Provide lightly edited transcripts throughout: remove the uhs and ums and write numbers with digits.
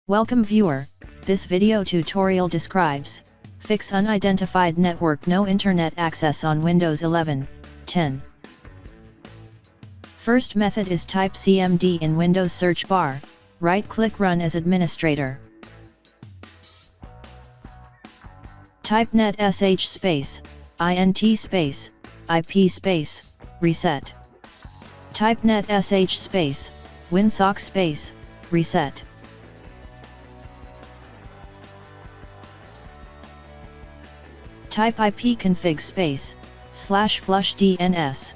Welcome viewer, this video tutorial describes, fix unidentified network no internet access on Windows 11, 10. First method is type CMD in Windows search bar, right-click Run as administrator. Type net sh space, int space, ip space, reset. Type net sh space, winsock space, reset. Type ipconfig space, /flush DNS.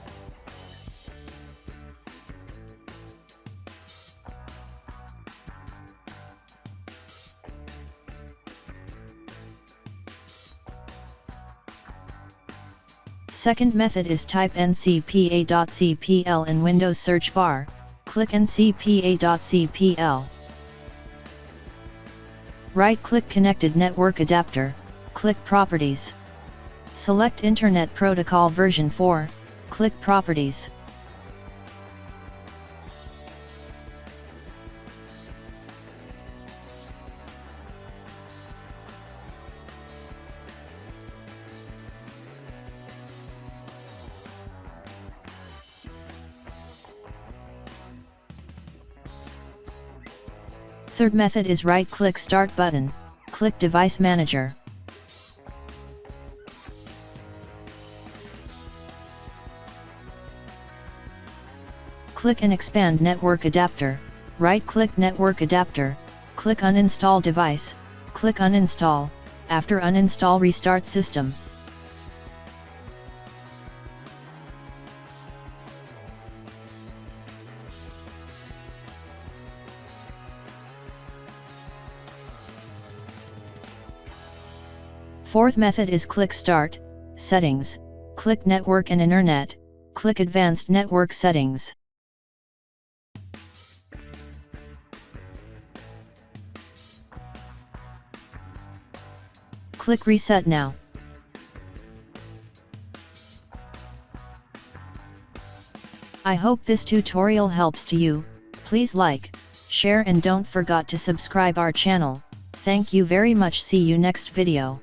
Second method is type ncpa.cpl in Windows search bar, click ncpa.cpl. Right-click Connected Network Adapter, click Properties. Select Internet Protocol version 4, click Properties. Third method is right-click Start button, click Device Manager. Click and expand Network Adapter, right-click Network Adapter, click Uninstall Device, click Uninstall, after uninstall restart system. Fourth method is click Start, Settings, click Network and Internet, click Advanced Network Settings. Click Reset now. I hope this tutorial helps to you. Please like, share and don't forget to subscribe our channel. Thank you very much. See you next video.